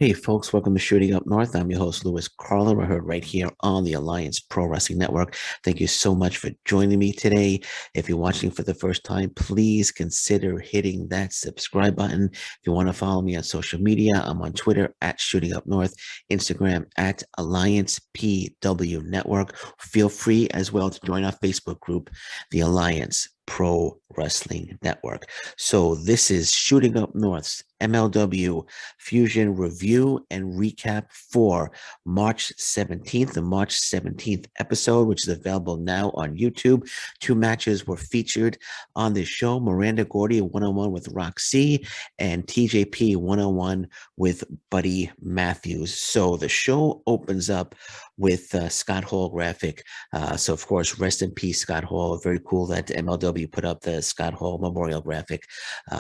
Hey folks, welcome to Shooting Up North. I'm your host, Louis Carlin. We're heard right here on the Alliance Pro Wrestling Network. Thank you so much for joining me today. If you're watching for the first time, please consider hitting that subscribe button. If you want to follow me on social media, I'm on Twitter at Shooting Up North, Instagram at Alliance PW Network. Feel free as well to join our Facebook group, the Alliance Pro Wrestling Network. So this is Shooting Up North's MLW Fusion review and recap for March 17th, the March 17th episode, which is available now on YouTube. Two matches were featured on this show: Miranda Gordy one-on-one with Rok-C and TJP one-on-one with Buddy Matthews. So the show opens up with Scott Hall graphic. So of course, rest in peace, Scott Hall. Very cool that MLW put up the Scott Hall memorial graphic.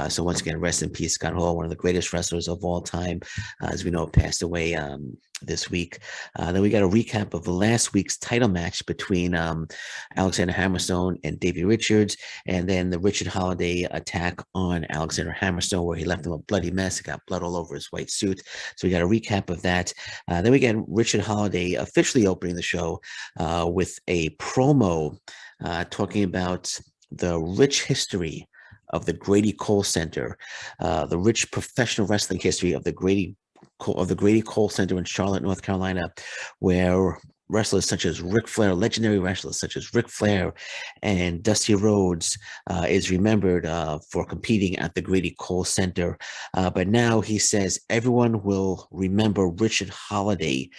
So once again, rest in peace, Scott Hall, one of the greatest wrestlers of all time, as we know, passed away this week. Then we got a recap of last week's title match between Alexander Hammerstone and Davey Richards, and then the Richard Holiday attack on Alexander Hammerstone, where he left him a bloody mess. He got blood all over his white suit. So we got a recap of that. Then we get Richard Holiday officially opening the show with a promo talking about the rich history of the Grady Cole Center, the rich professional wrestling history of the Grady Cole Center in Charlotte, North Carolina, where wrestlers such as Ric Flair, legendary wrestlers such as Ric Flair and Dusty Rhodes is remembered for competing at the Grady Cole Center. But now he says everyone will remember Richard Holiday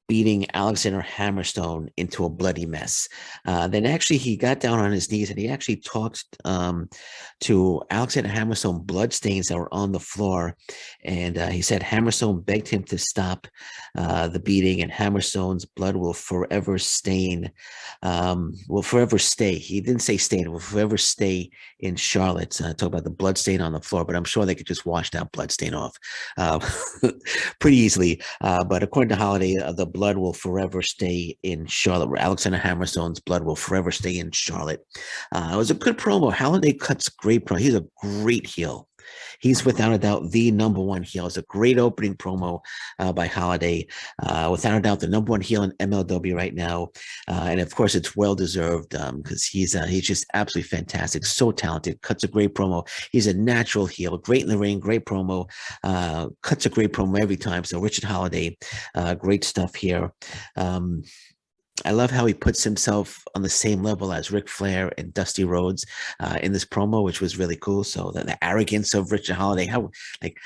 beating Alexander Hammerstone into a bloody mess. Then actually he got down on his knees and he actually talked to Alexander Hammerstone bloodstains that were on the floor. And he said Hammerstone begged him to stop the beating, and Hammerstone's blood will forever stain, will forever stay. He didn't say stain, will forever stay in Charlotte. Talk about the blood stain on the floor, but I'm sure they could just wash that blood stain off pretty easily. But according to Holiday, the blood will forever stay in Charlotte. Alexander Hammerstone's blood will forever stay in Charlotte. It was a good promo. Holiday cuts great promo. He's a great heel. He's without a doubt the number one heel. It's a great opening promo by Holiday. Without a doubt, the number one heel in MLW right now, and of course, it's well deserved because he's just absolutely fantastic. So talented. Cuts a great promo. He's a natural heel. Great in the ring. Great promo. Cuts a great promo every time. So Richard Holiday, great stuff here. I love how he puts himself on the same level as Ric Flair and Dusty Rhodes in this promo, which was really cool. So the arrogance of Richard Holiday, how like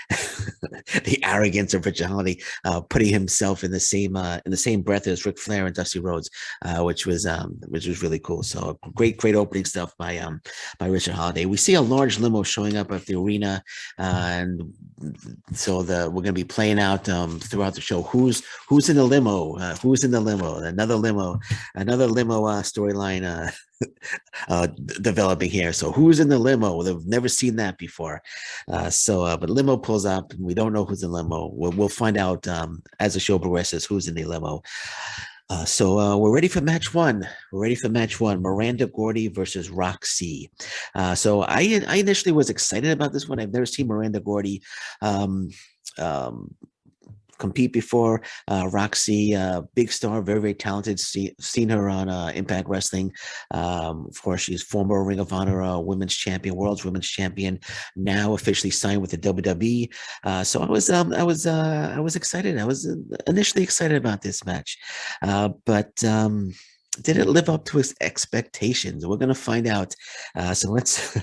the arrogance of Richard Holiday, putting himself in the same breath as Ric Flair and Dusty Rhodes, which was really cool. So great opening stuff by Richard Holiday. We see a large limo showing up at the arena, and so we're going to be playing out throughout the show. Who's in the limo? Who's in the limo? Another limo storyline developing here. So who's in the limo? They've never seen that before. But limo pulls up, and we don't know who's in the limo. We'll find out as the show progresses who's in the limo. So we're ready for match one. Miranda Gordy versus Rok-C. So I initially was excited about this one. I've never seen Miranda Gordy compete before. Roxy, big star, very talented. Seen her on Impact Wrestling. Of course, she's former Ring of Honor women's champion, world's women's champion. Now officially signed with the WWE. So I was excited. I was initially excited about this match, but did it live up to his expectations? We're gonna find out. So let's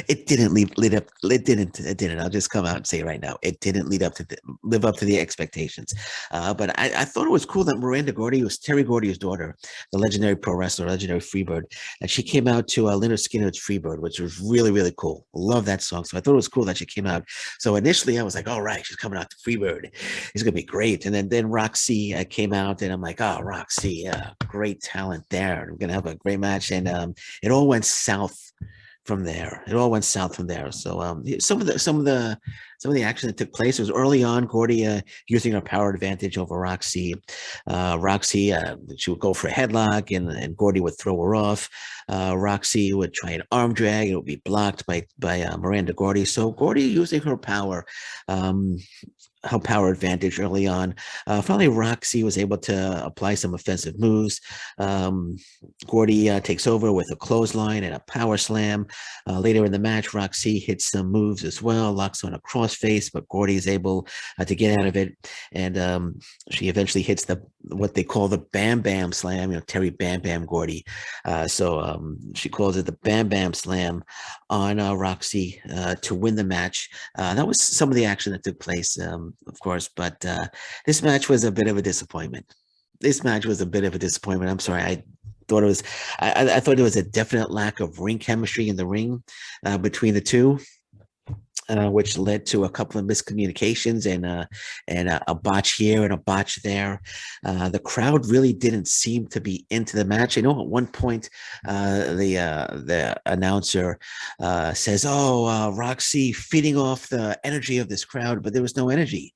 It didn't lead up. It didn't. I'll just come out and say right now, it didn't live up to the expectations. But I thought it was cool that Miranda Gordy was Terry Gordy's daughter, the legendary pro wrestler, legendary Freebird, and she came out to Leonard Skinner's Freebird, which was really cool. Love that song. So I thought it was cool that she came out. So initially I was like, all right, she's coming out to Freebird. It's gonna be great. And then Rok-C came out, and I'm like, oh, Rok-C, great talent there. We're gonna have a great match, and it all went south from there. So some of the action that took place was early on. Gordy using her power advantage over Rok-C. Rok-C, she would go for a headlock, and Gordy would throw her off. Rok-C would try an arm drag. It would be blocked by Miranda Gordy. So Gordy using her power. her power advantage early on. Finally, Roxy was able to apply some offensive moves. Um, Gordy takes over with a clothesline and a power slam. Later in the match, Roxy hits some moves as well, locks on a crossface, but Gordy is able to get out of it, and she eventually hits the what they call the Bam Bam Slam. Terry Bam Bam Gordy. So she calls it the Bam Bam Slam on Roxy to win the match. That was some of the action that took place, of course, but this match was a bit of a disappointment. This match was a bit of a disappointment. I'm sorry. Thought it was, I thought there was a definite lack of ring chemistry in the ring between the two. Which led to a couple of miscommunications and a botch here and a botch there. The crowd really didn't seem to be into the match. I know at one point the announcer says, "Oh, Roxy feeding off the energy of this crowd," but there was no energy.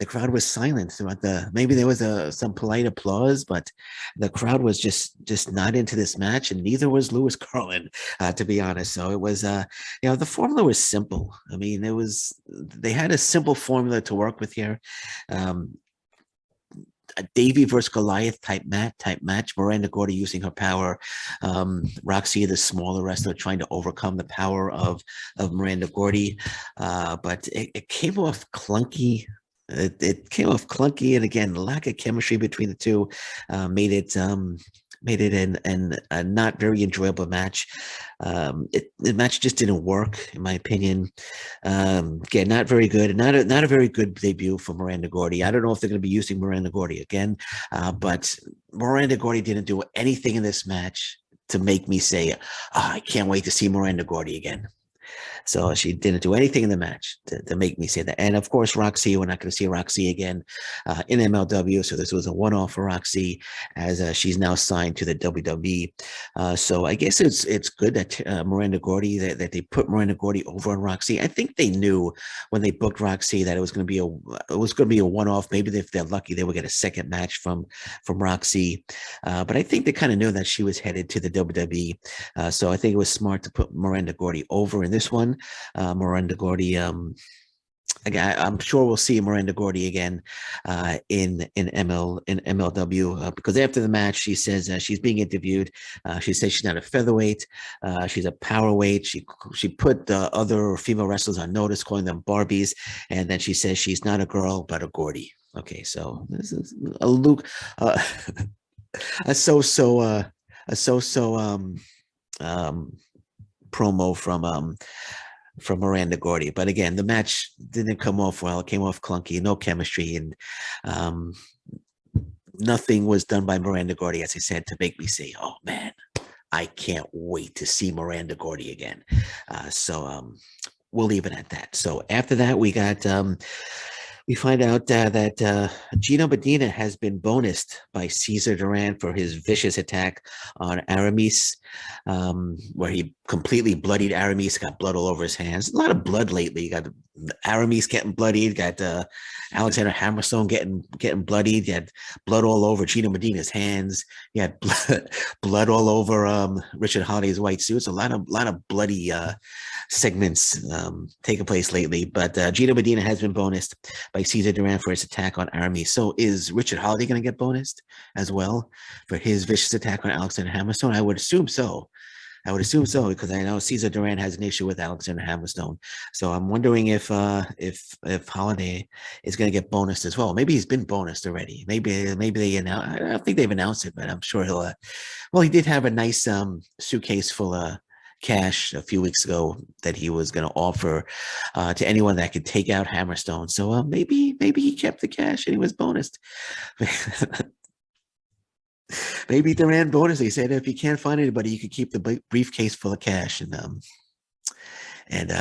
The crowd was silent throughout maybe there was some polite applause, but the crowd was just not into this match, and neither was Lewis Carlin, to be honest. So it was the formula was simple. I mean, they had a simple formula to work with here. A Davy versus Goliath type match. Miranda Gordy using her power. Roxy, the smaller wrestler, trying to overcome the power of Miranda Gordy. But it came off clunky. It came off clunky, and again, lack of chemistry between the two made it a not very enjoyable match. The match just didn't work, in my opinion. Again, not very good. Not a very good debut for Miranda Gordy. I don't know if they're going to be using Miranda Gordy again, but Miranda Gordy didn't do anything in this match to make me say, I can't wait to see Miranda Gordy again. So she didn't do anything in the match to make me say that. And of course, Roxy, we're not going to see Roxy again in MLW. So this was a one-off for Roxy, as she's now signed to the WWE. So I guess it's good that Miranda Gordy, that they put Miranda Gordy over on Roxy. I think they knew when they booked Roxy that it was going to be a one-off. Maybe if they're lucky, they would get a second match from Roxy. But I think they kind of knew that she was headed to the WWE. So I think it was smart to put Miranda Gordy over in this one. Miranda Gordy, again, I'm sure we'll see Miranda Gordy again in MLW because after the match she says she's being interviewed. She says she's not a featherweight, she's a powerweight. She put the other female wrestlers on notice, calling them Barbies, and then she says she's not a girl but a Gordy. Okay, so this is a Luke, a promo from Miranda Gordy. But again, the match didn't come off well. It came off clunky, no chemistry, and nothing was done by Miranda Gordy, as I said, to make me say, oh man, I can't wait to see Miranda Gordy again. So we'll leave it at that. So after that, we find out that Gino Medina has been bonused by Cesar Duran for his vicious attack on Aramis, where he completely bloodied Aramis, got blood all over his hands. A lot of blood lately. You got Aramis getting bloodied, got Alexander Hammerstone getting bloodied. You had blood all over Gino Medina's hands. You had blood all over Richard Holliday's white suits. A lot of bloody segments taking place lately. But Gino Medina has been bonused by Cesar Duran for his attack on Aramis. So is Richard Holliday going to get bonused as well for his vicious attack on Alexander Hammerstone? I would assume so. Because I know Cesar Duran has an issue with Alexander Hammerstone. So I'm wondering if Holliday is going to get bonused as well. Maybe he's been bonused already. Maybe they announced. I don't think they've announced it, but I'm sure he'll. Well, he did have a nice suitcase full of cash a few weeks ago that he was going to offer to anyone that could take out Hammerstone. So maybe he kept the cash and he was bonused. Maybe Duran bonus. He said if you can't find anybody, you could keep the briefcase full of cash, and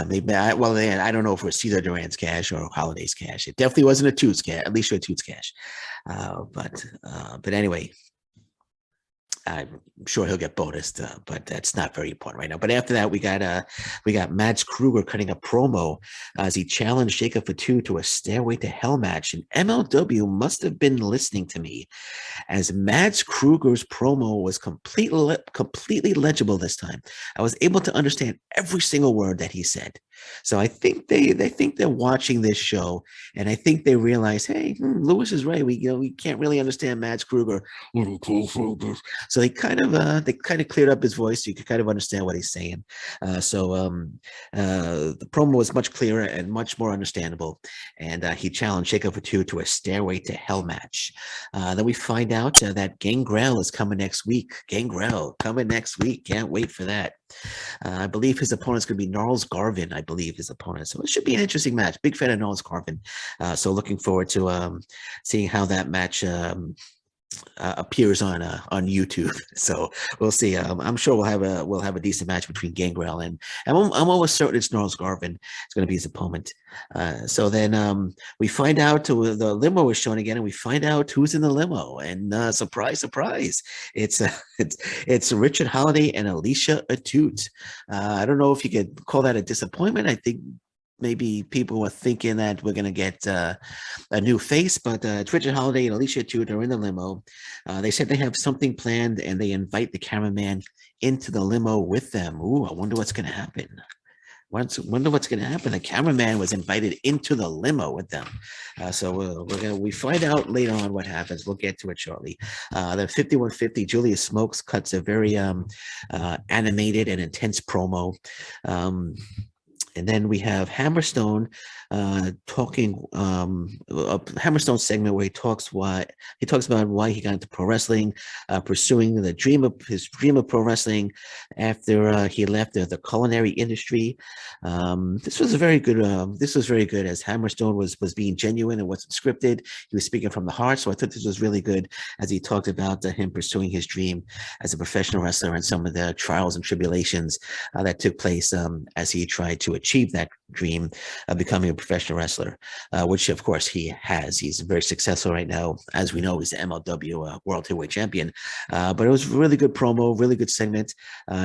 maybe I don't know if it was Cesar Duran's cash or Holliday's cash. It definitely wasn't a Toots cash, at least a Toots cash. But anyway, I'm sure he'll get bonused, but that's not very important right now. But after that, we got Mads Kruger cutting a promo as he challenged Jacob Fatu to a Stairway to Hell match. And MLW must have been listening to me, as Mads Kruger's promo was completely legible this time. I was able to understand every single word that he said. So I think they think they're watching this show, and I think they realize, hey, Lewis is right. We can't really understand Mads Kruger. So they kind of cleared up his voice, so you could kind of understand what he's saying. The promo was much clearer and much more understandable, and he challenged Jacob Fatu to a Stairway to Hell match. Then we find out that Gangrel is coming next week. Gangrel coming next week. Can't wait for that. I believe his opponent's going to be Gnarls Garvin, I believe his opponent. So it should be an interesting match. Big fan of Gnarls Garvin. So looking forward to seeing how that match appears on YouTube. So we'll see. I'm sure we'll have a decent match between Gangrel and I'm almost certain it's Gnarls Garvin is going to be his opponent. So then we find out the limo is shown again, and we find out who's in the limo. And surprise, surprise, it's it's Richard Holiday and Alicia Atute. I don't know if you could call that a disappointment. I think maybe people were thinking that we're going to get a new face, but it's Richard Holiday and Alicia Atute are in the limo. They said they have something planned, and they invite the cameraman into the limo with them. Ooh, I wonder what's going to happen. Wonder what's going to happen. The cameraman was invited into the limo with them. So we find out later on what happens. We'll get to it shortly. The 5150, Julius Smokes cuts a very animated and intense promo. And then we have Hammerstone talking a Hammerstone segment where he talks about why he got into pro wrestling, pursuing his dream of pro wrestling after he left the culinary industry. This was very good as Hammerstone was being genuine and wasn't scripted. He was speaking from the heart. So I thought this was really good as he talked about him pursuing his dream as a professional wrestler and some of the trials and tribulations that took place as he tried to achieve that dream of becoming a professional wrestler, which of course he has. He's very successful right now. As we know, he's the MLW World Heavyweight Champion. But it was a really good promo, really good segment.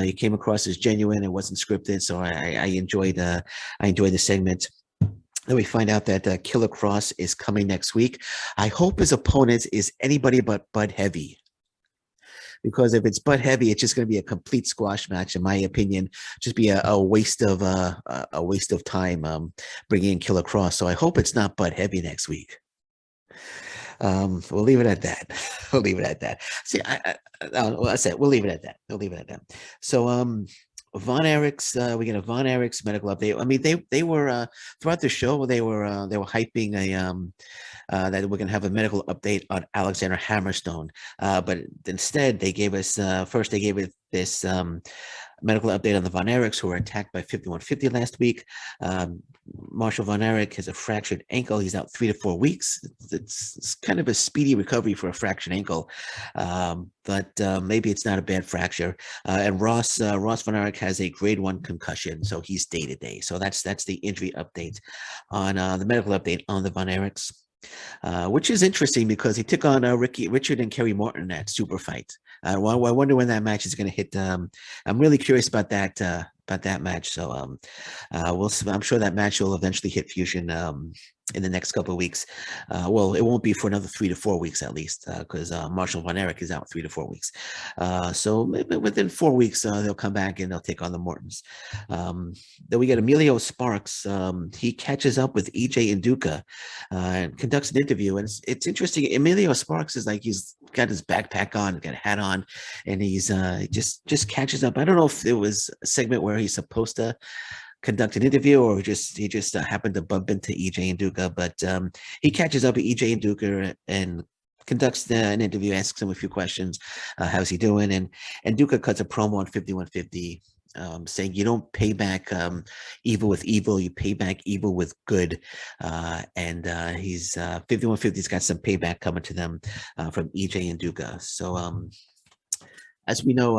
He came across as genuine. It wasn't scripted, so I enjoyed the segment. Then we find out that Killer Cross is coming next week. I hope his opponent is anybody but Bud Heavy, because if it's Bud Heavy, it's just going to be a complete squash match, in my opinion. Just be a waste of time bringing in Killer Cross. So I hope it's not Bud Heavy next week. We'll leave it at that. We'll leave it at that. See, I said we'll leave it at that. We'll leave it at that. So Von Erich's we get a Von Erich's medical update. I mean, they were throughout the show they were hyping that we're going to have a medical update on Alexander Hammerstone, but instead they gave us this medical update on the Von Erichs, who were attacked by 5150 last week. Marshall Von Erich has a fractured ankle. He's out 3 to 4 weeks. It's kind of a speedy recovery for a fractured ankle, but maybe it's not a bad fracture. And Ross Von Erich has a grade 1 concussion, so he's day to day. So that's the injury update on the medical update on the Von Erichs. Which is interesting because he took on Richard and Kerry Morton at Super Fight. I wonder when that match is going to hit. I'm really curious about that match. So we'll see. I'm sure that match will eventually hit Fusion in the next couple of weeks. Well, it won't be for another 3 to 4 weeks at least, because Marshall Von Erich is out 3 to 4 weeks. So maybe within 4 weeks, they'll come back and they'll take on the Mortons. Then we get Emilio Sparks. He catches up with EJ Nduka and conducts an interview. And it's interesting. Emilio Sparks is like, he's got his backpack on, got a hat on, and he's just catches up. I don't know if it was a segment where he's supposed to conduct an interview or he just happened to bump into EJ Nduka, but he catches up with EJ Nduka and conducts an interview, asks him a few questions. How's he doing? And Nduka cuts a promo on 5150, saying you don't pay back evil with evil, you pay back evil with good. And he's 5150's got some payback coming to them from EJ Nduka. So as we know,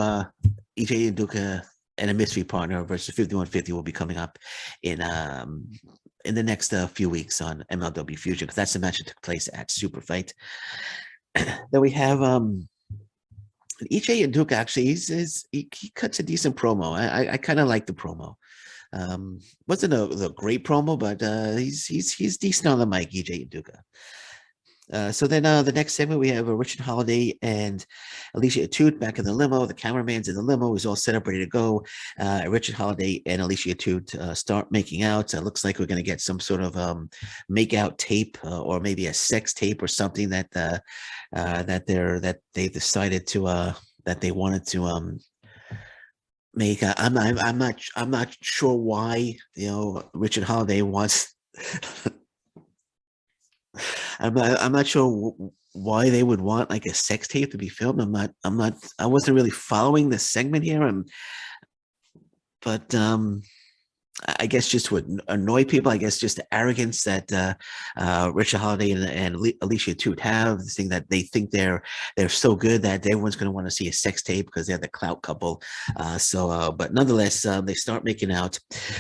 EJ Nduka and a mystery partner versus 5150 will be coming up in the next few weeks on MLW Fusion, because that's the match that took place at Super Fight. Then we have EJ Duke actually he cuts a decent promo. I kind of like the promo. Wasn't a great promo, but he's decent on the mic, EJ Duca. So then the next segment we have Richard Holiday and Alicia Atout back in the limo. The cameraman's in the limo. He's all set up, ready to go. Richard Holiday and Alicia Atout start making out. Looks like we're going to get some sort of make out tape or maybe a sex tape or something that they decided to that they wanted to make. I'm not sure why Richard Holiday wants. I'm not sure why they would want like a sex tape to be filmed. I wasn't really following the segment here. But I guess just to annoy people, I guess just the arrogance that Richard Holiday and Alicia Atout have, this thing that they think they're so good that everyone's going to want to see a sex tape because they're the clout couple. But nonetheless, they start making out,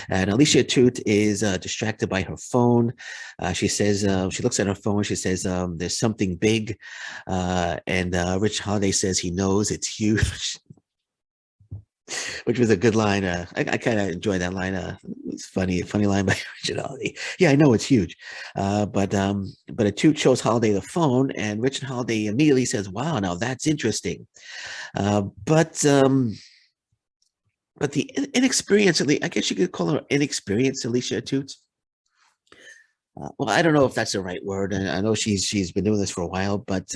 and Alicia Atout is distracted by her phone. She says she looks at her phone. She says there's something big, and Richard Holiday says he knows it's huge. Which was a good line. I kind of enjoyed that line. It's funny line by Richard Holiday. Yeah, I know it's huge, but Atout shows Holiday the phone, and Richard Holiday immediately says, "Wow, now that's interesting." But the inexperienced, I guess you could call her inexperienced Alicia Atout. Well, I don't know if that's the right word. I know she's been doing this for a while, but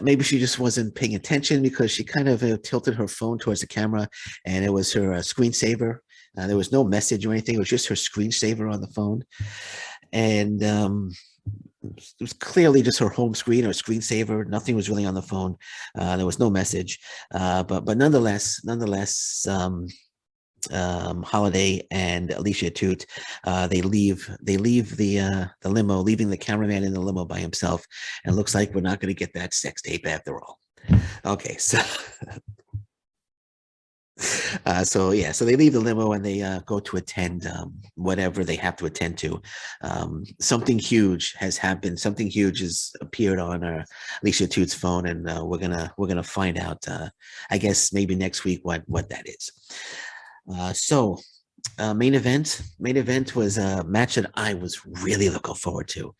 maybe she just wasn't paying attention because she kind of tilted her phone towards the camera, and it was her screensaver. There was no message or anything. It was just her screensaver on the phone, and it was clearly just her home screen or screensaver. Nothing was really on the phone. There was no message, but nonetheless, Holiday and Alicia Atout, they leave the limo, leaving the cameraman in the limo by himself, and looks like we're not going to get that sex tape after all. Okay, so so they leave the limo and they go to attend whatever they have to attend to. Something huge has happened. Something huge has appeared on Alicia Atout's phone, and we're gonna find out. I guess maybe next week what that is. Main event was a match that I was really looking forward to.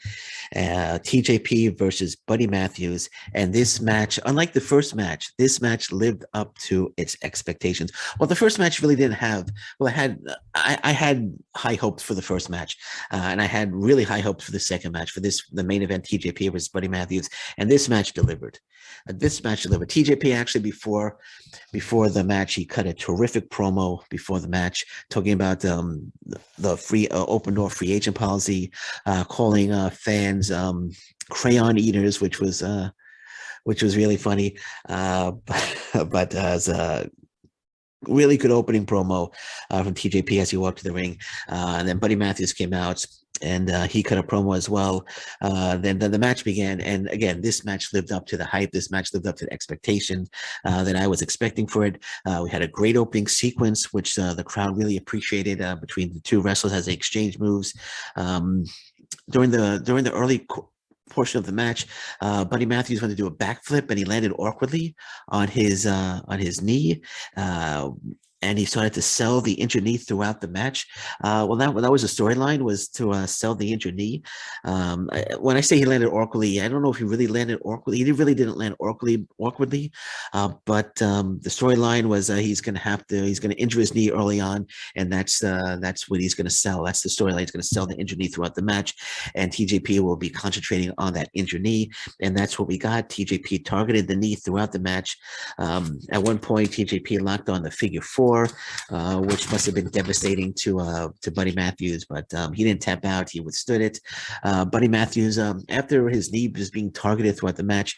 TJP versus Buddy Matthews. And this match, unlike the first match, this match lived up to its expectations. Well, the first match really didn't have, well, I had high hopes for the first match, and I had really high hopes for the second match, for the main event, TJP versus Buddy Matthews. And this match delivered. TJP actually, before the match, he cut a terrific promo before the match, talking about the free open door free agent policy, calling fans crayon eaters, which was really funny. But as a really good opening promo from TJP as he walked to the ring, and then Buddy Matthews came out, and he cut a promo as well. Then the match began, and again, this match lived up to the hype. This match lived up to the expectations that I was expecting for it. We had a great opening sequence, which the crowd really appreciated, between the two wrestlers as they exchanged moves. During the early portion of the match, Buddy Matthews wanted to do a backflip, and he landed awkwardly on his knee. And he started to sell the injured knee throughout the match. Well, that was the storyline, was to sell the injured knee. When I say he landed awkwardly, I don't know if he really landed awkwardly. He really didn't land awkwardly. But the storyline was he's going to injure his knee early on, and that's what he's going to sell. That's the storyline. He's going to sell the injured knee throughout the match, and TJP will be concentrating on that injured knee, and that's what we got. TJP targeted the knee throughout the match. At one point, TJP locked on the figure four, which must have been devastating to Buddy Matthews, but he didn't tap out. He withstood it. Buddy Matthews, after his knee was being targeted throughout the match,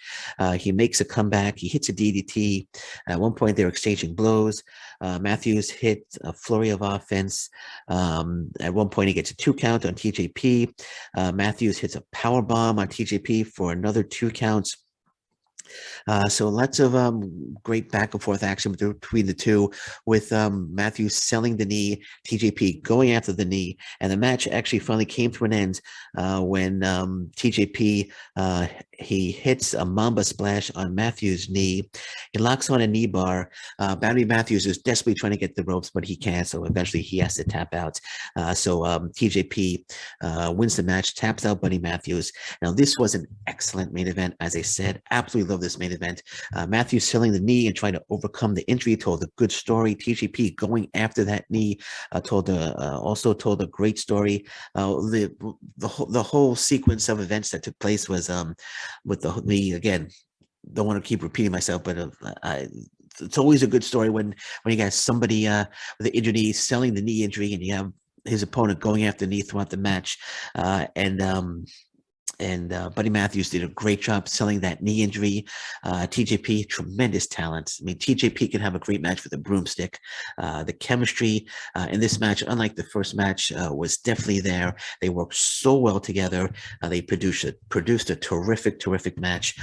he makes a comeback. He hits a DDT. At one point, they're exchanging blows. Matthews hit a flurry of offense. At one point, he gets a 2 count on TJP. Matthews hits a power bomb on TJP for another 2 counts. So lots of great back and forth action between the two, with Matthews selling the knee, TJP going after the knee, and the match actually finally came to an end when TJP he hits a Mamba splash on Matthews' knee. He locks on a knee bar. Buddy Matthews is desperately trying to get the ropes, but he can't. So eventually he has to tap out. So TJP wins the match, taps out Buddy Matthews. Now, this was an excellent main event. As I said, absolutely love this main event. Matthews selling the knee and trying to overcome the injury, told a good story. TJP going after that knee also told a great story. The whole sequence of events that took place was with the again, don't want to keep repeating myself, but it's always a good story when you got somebody with an injured knee selling the knee injury, and you have his opponent going after the knee throughout the match, and Buddy Matthews did a great job selling that knee injury. TJP, tremendous talent. I mean, TJP can have a great match with a broomstick. The chemistry in this match, unlike the first match, was definitely there. They worked so well together. They produced a terrific match.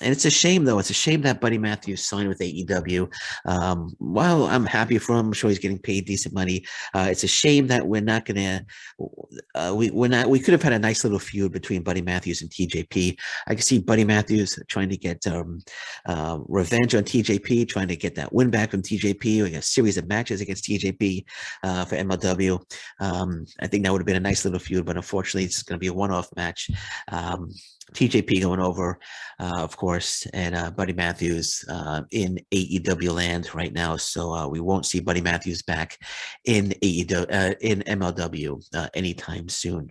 And it's a shame, though. It's a shame that Buddy Matthews signed with AEW. While I'm happy for him, I'm sure he's getting paid decent money. It's a shame that we're not going to. We could have had a nice little feud between Buddy Matthews and TJP. I can see Buddy Matthews trying to get revenge on TJP, trying to get that win back from TJP, like a series of matches against TJP for MLW. I think that would have been a nice little feud, but unfortunately, it's going to be a one-off match. TJP going over, of course, and Buddy Matthews in AEW land right now. So we won't see Buddy Matthews back in in MLW anytime soon.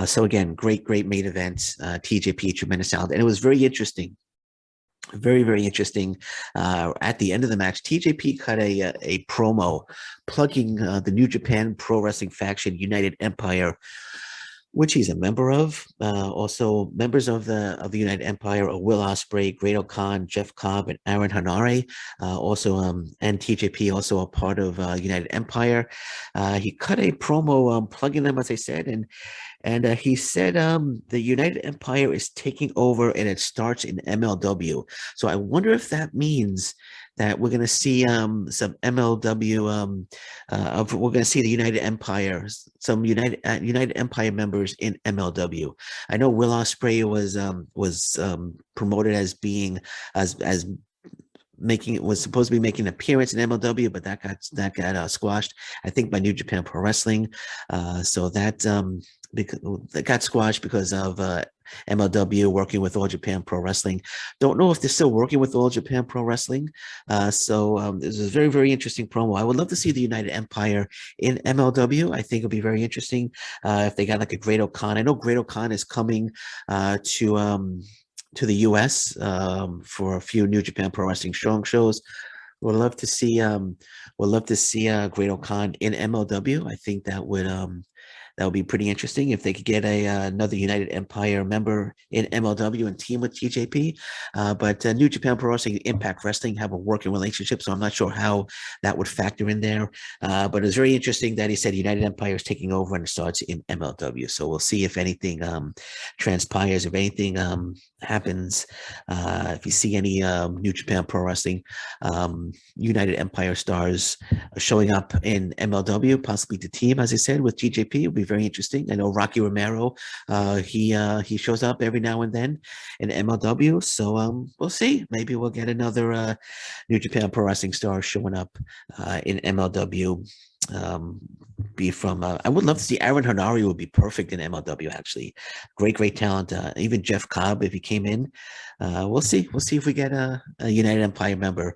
So again, great main event. TJP, tremendous talent, and it was very interesting. Very interesting. At the end of the match, TJP cut a promo plugging the New Japan Pro Wrestling faction, United Empire, which he's a member of. Also, members of the United Empire are Will Ospreay, Great Khan, Jeff Cobb, and Aaron Hanare. And TJP also a part of United Empire. He cut a promo plugging them, as I said, and he said the United Empire is taking over and it starts in MLW. So I wonder if that means that we're going to see some MLW, we're going to see the United Empire, some United Empire members in MLW. I know Will Ospreay was promoted as being was supposed to be making an appearance in MLW, but that got squashed, I think, by New Japan Pro Wrestling. So that got squashed because of MLW working with All Japan Pro Wrestling. Don't know if they're still working with All Japan Pro Wrestling. So this is a very interesting promo. I would love to see the United Empire in MLW. I think it'll be very interesting if they got like a Great Khan. I know Great Khan is coming to the U.S. For a few New Japan Pro Wrestling Strong shows. We'd love to see Great Khan in MLW. I think that would be pretty interesting if they could get another United Empire member in MLW and team with TJP. But New Japan Pro Wrestling and Impact Wrestling have a working relationship, so I'm not sure how that would factor in there. But it's very interesting that he said United Empire is taking over and it starts in MLW. So we'll see if anything transpires, if anything happens. If you see any New Japan Pro Wrestling United Empire stars showing up in MLW, possibly the team, as I said, with TJP, it would be very interesting. I know Rocky Romero, he shows up every now and then in MLW. So we'll see. Maybe we'll get another New Japan Pro Wrestling star showing up in MLW. I would love to see Aaron Hanare would be perfect in MLW, actually. Great talent. Even Jeff Cobb, if he came in. We'll see if we get a United Empire member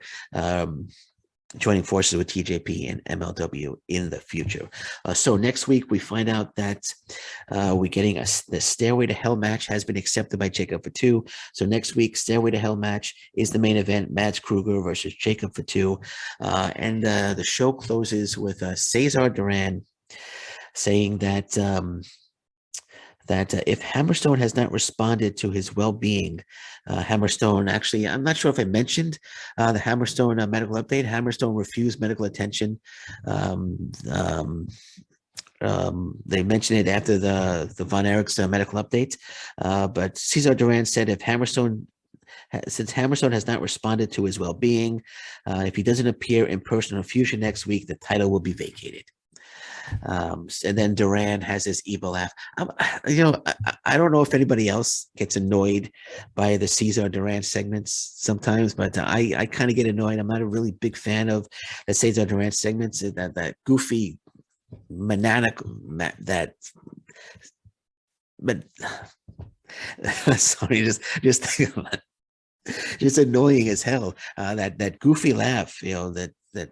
joining forces with TJP and MLW in the future. So next week we find out that we're getting the Stairway to Hell match has been accepted by Jacob Fatu. So next week, Stairway to Hell match is the main event, Mads Kruger versus Jacob Fatu. And the show closes with Cesar Duran saying that if Hammerstone has not responded to his well-being, Hammerstone, actually, I'm not sure if I mentioned the Hammerstone medical update. Hammerstone refused medical attention. They mentioned it after the Von Erich's medical update. But Cesar Duran said since Hammerstone has not responded to his well-being, if he doesn't appear in person on Fusion next week, the title will be vacated. And then Duran has this evil laugh. I don't know if anybody else gets annoyed by the Cesar Duran segments sometimes, but I kind of get annoyed. I'm not a really big fan of the Cesar Duran segments. That goofy maniacal that but sorry, just think about it. Just annoying as hell. That goofy laugh, that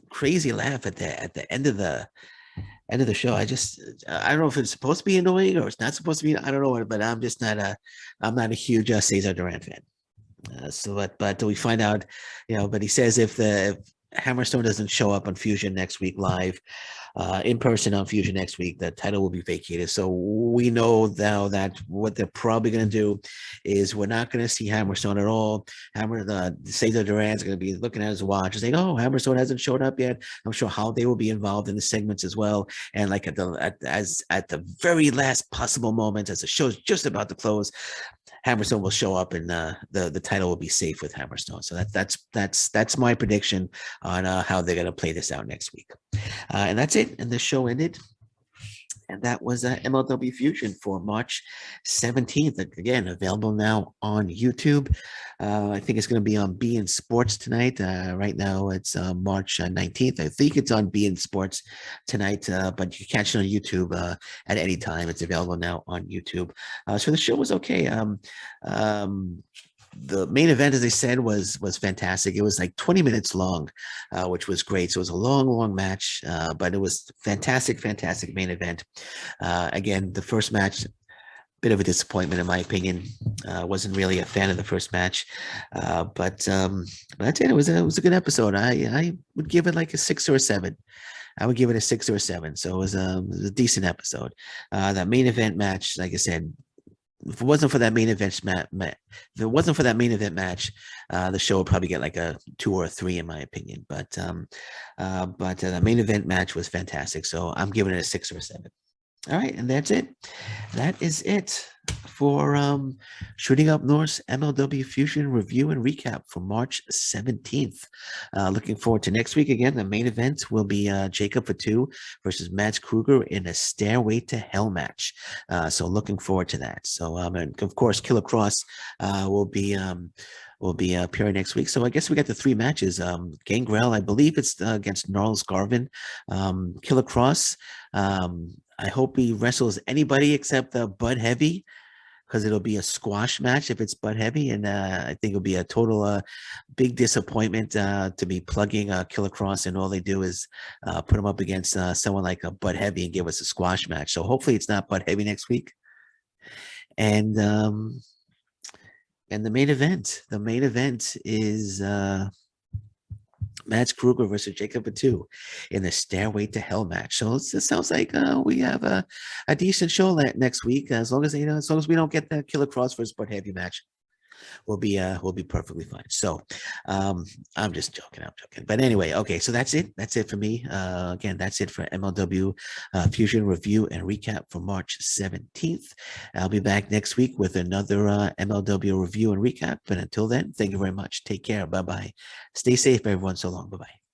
crazy laugh at the end of the show. I don't know if it's supposed to be annoying or it's not supposed to be. I don't know, but I'm not a huge Cesar Duran fan. But we find out, but he says if Hammerstone doesn't show up on Fusion next week live, in person on Fusion next week, the title will be vacated. So we know now that what they're probably going to do is we're not going to see Hammerstone at all. Cesar Duran's going to be looking at his watch and saying, "Oh, Hammerstone hasn't showed up yet." I'm sure how they will be involved in the segments as well. And like at the very last possible moment, as the show's just about to close, Hammerstone will show up and the title will be safe with Hammerstone. So that's my prediction on how they're going to play this out next week. And that's it. And the show ended. And that was MLW Fusion for March 17th. Again, available now on YouTube. I think it's going to be on beIN Sports tonight. Right now, it's March 19th. I think it's on beIN Sports tonight, but you can catch it on YouTube at any time. It's available now on YouTube. So the show was okay. The main event, as I said, was fantastic. It was like 20 minutes long, which was great. So it was a long match, but it was fantastic main event. Again, the first match, bit of a disappointment in my opinion. Wasn't really a fan of the first match, but that's it. It was a good episode. I would give it like a 6 or a 7. I would give it a 6 or a 7. So it was a decent episode. That main event match, like I said, if it wasn't for that main event match, the show would probably get like a 2 or a 3 in my opinion. But the main event match was fantastic, so I'm giving it a 6 or a 7. All right, and that's it. That is it for Shooting Up North's MLW Fusion review and recap for March 17th. Looking forward to next week. Again, the main event will be Jacob Fatu versus Mads Kruger in a Stairway to Hell match. So looking forward to that. So, and of course, Killer Cross will be appearing next week. So I guess we got the 3 matches. Gangrel, I believe it's against Gnarls Garvin. Killer Cross, I hope he wrestles anybody except Bud Heavy, because it'll be a squash match if it's Bud Heavy. And I think it'll be a total big disappointment to be plugging Killer Cross, and all they do is put him up against someone like a Bud Heavy and give us a squash match. So hopefully it's not Bud Heavy next week. And the main event is Mads Kruger versus Jacob Fatu in the Stairway to Hell match. So it sounds like we have a decent show next week. As long as we don't get the Killer Cross versus Bud Heavy match, we'll be perfectly fine. So I'm just joking. But anyway, okay. So that's it. That's it for me. Again, that's it for MLW Fusion review and recap for March 17th. I'll be back next week with another MLW review and recap. But until then, thank you very much. Take care. Bye-bye. Stay safe, everyone. So long. Bye-bye.